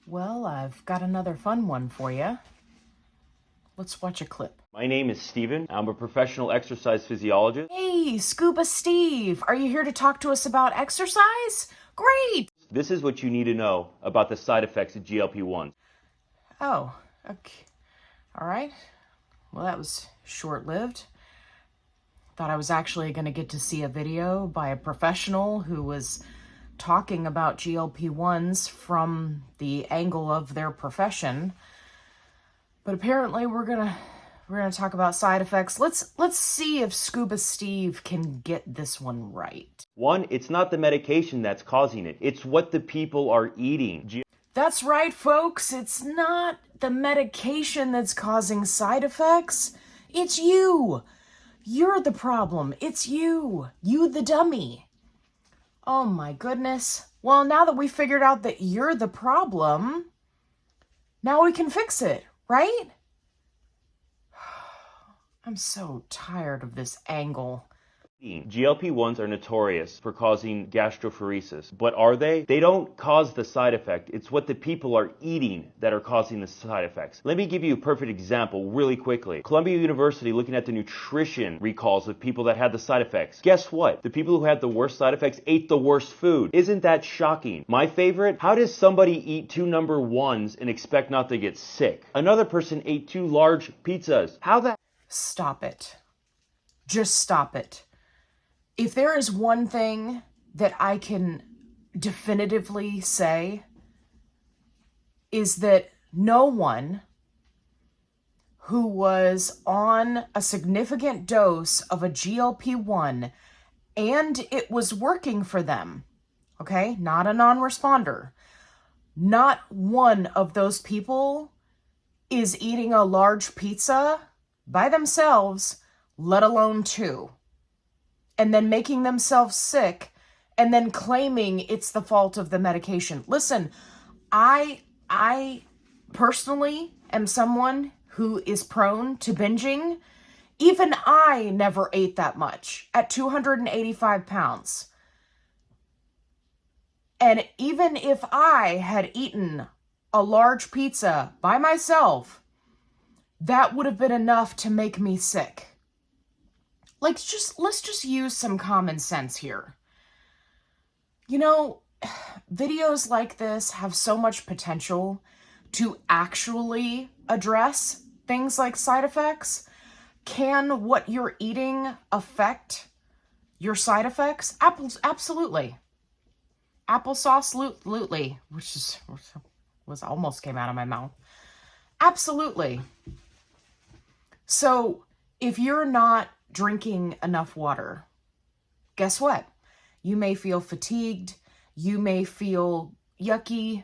Well, I've got another fun one for you. Let's watch a clip. My name is Steven. I'm a professional exercise physiologist. Hey, Scuba Steve, are you here to talk to us about exercise? Great! This is what you need to know about the side effects of GLP-1. Oh, okay. All right. Well, that was short-lived. Thought I was actually going to get to see a video by a professional who was talking about GLP-1s from the angle of their profession. But apparently we're gonna talk about side effects. Let's see if Scuba Steve can get this one right. One, it's not the medication that's causing it. It's what the people are eating. That's right, folks. It's not the medication that's causing side effects. It's you. You're the problem. It's you. You the dummy. Oh my goodness. Well, now that we figured out that you're the problem, now we can fix it, right? I'm so tired of this angle. GLP-1s are notorious for causing gastrophoresis, but are they? They don't cause the side effect. It's what the people are eating that are causing the side effects. Let me give you a perfect example really quickly. Columbia University looking at the nutrition recalls of people that had the side effects. Guess what? The people who had the worst side effects ate the worst food. Isn't that shocking? My favorite, how does somebody eat 2 number 1s and expect not to get sick? Another person ate 2 large pizzas. How the... Stop it. Just stop it. If there is one thing that I can definitively say, is that no one who was on a significant dose of a GLP-1 and it was working for them, okay, not a non-responder, not one of those people is eating a large pizza by themselves, let alone 2. And then making themselves sick, and then claiming it's the fault of the medication. Listen, I personally am someone who is prone to binging. Even I never ate that much at 285 pounds. And even if I had eaten a large pizza by myself, that would have been enough to make me sick. Let's just use some common sense here. You know, videos like this have so much potential to actually address things like side effects. Can what you're eating affect your side effects? Absolutely. Applesauce, absolutely, which was almost came out of my mouth. Absolutely. So if you're not drinking enough water, guess what? You may feel fatigued, you may feel yucky,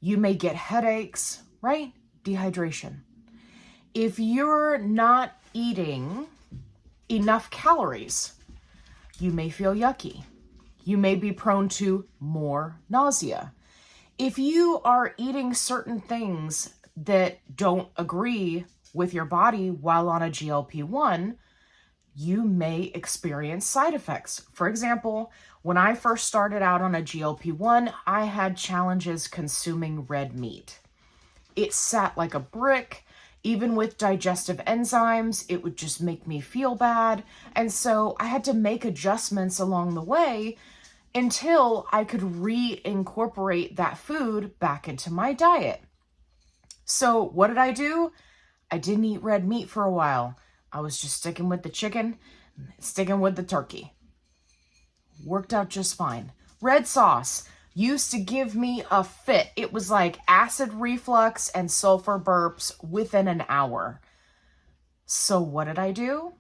you may get headaches, right? Dehydration. If you're not eating enough calories, you may feel yucky. You may be prone to more nausea. If you are eating certain things that don't agree with your body while on a GLP-1, you may experience side effects. For example, when I first started out on a GLP-1, I had challenges consuming red meat. It sat like a brick. Even with digestive enzymes, it would just make me feel bad. And so I had to make adjustments along the way until I could reincorporate that food back into my diet. So what did I do? I didn't eat red meat for a while. I was just sticking with the chicken, sticking with the turkey. Worked out just fine. Red sauce used to give me a fit. It was like acid reflux and sulfur burps within an hour. So what did I do?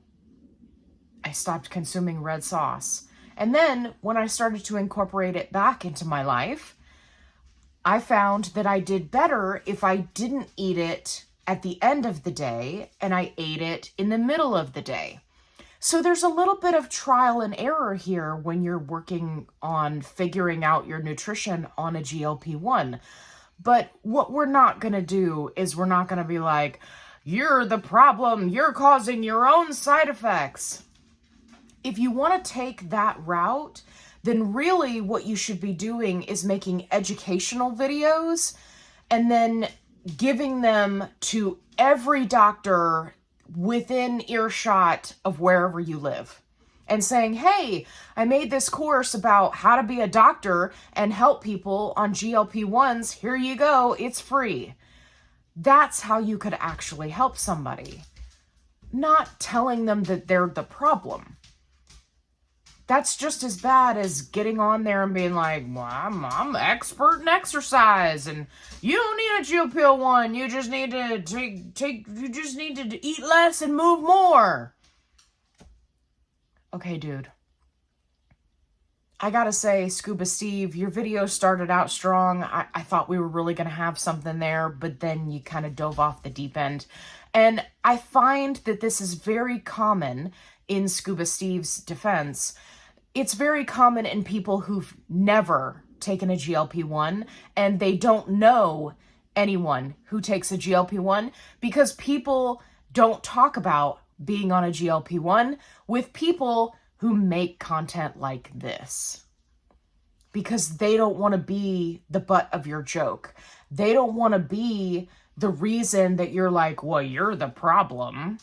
I stopped consuming red sauce. And then when I started to incorporate it back into my life, I found that I did better if I didn't eat it at the end of the day and I ate it in the middle of the day. So there's a little bit of trial and error here when you're working on figuring out your nutrition on a GLP-1. But what we're not going to do is we're not going to be like, you're the problem, you're causing your own side effects. If you want to take that route, then really what you should be doing is making educational videos and then giving them to every doctor within earshot of wherever you live and saying, hey, I made this course about how to be a doctor and help people on GLP-1s. Here you go. It's free. That's how you could actually help somebody. Not telling them that they're the problem. That's just as bad as getting on there and being like, well, I'm expert in exercise and you don't need a GLP-1. You just need to eat less and move more. Okay, dude. I gotta say, Scuba Steve, your video started out strong. I thought we were really gonna have something there, but then you kind of dove off the deep end. And I find that this is very common in Scuba Steve's defense. It's very common in people who've never taken a GLP-1 and they don't know anyone who takes a GLP-1 because people don't talk about being on a GLP-1 with people who make content like this because they don't want to be the butt of your joke. They don't want to be the reason that you're like, well, you're the problem.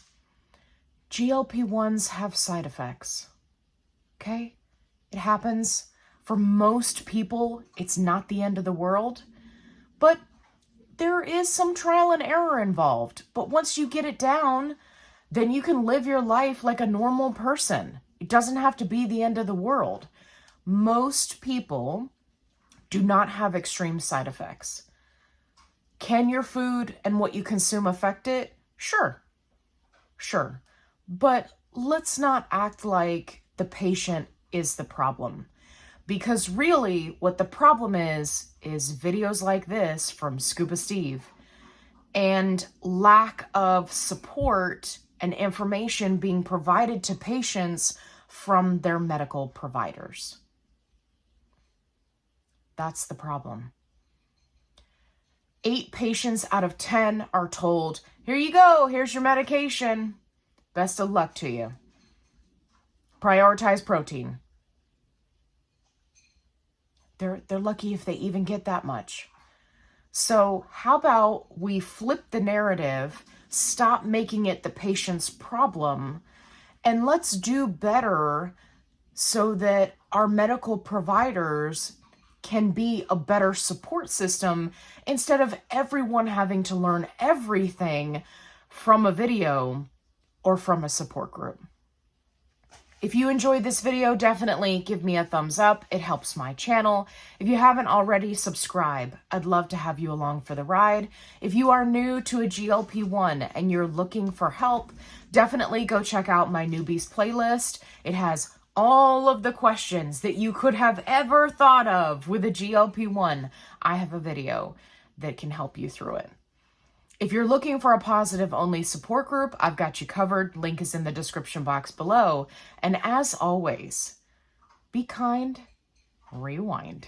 GLP-1s have side effects. Okay? It happens. For most people, it's not the end of the world. But there is some trial and error involved. But once you get it down, then you can live your life like a normal person. It doesn't have to be the end of the world. Most people do not have extreme side effects. Can your food and what you consume affect it? Sure. Sure. But let's not act like the patient is the problem. Because really what the problem is videos like this from Scuba Steve and lack of support and information being provided to patients from their medical providers. That's the problem. 8 patients out of 10 are told, here you go, here's your medication. Best of luck to you. Prioritize protein. They're lucky if they even get that much. So how about we flip the narrative, stop making it the patient's problem, and let's do better so that our medical providers can be a better support system instead of everyone having to learn everything from a video or from a support group. If you enjoyed this video, definitely give me a thumbs up. It helps my channel. If you haven't already, subscribe. I'd love to have you along for the ride. If you are new to a GLP-1 and you're looking for help, definitely go check out my newbies playlist. It has all of the questions that you could have ever thought of with a GLP-1. I have a video that can help you through it. If you're looking for a positive-only support group, I've got you covered. Link is in the description box below. And as always, be kind, rewind.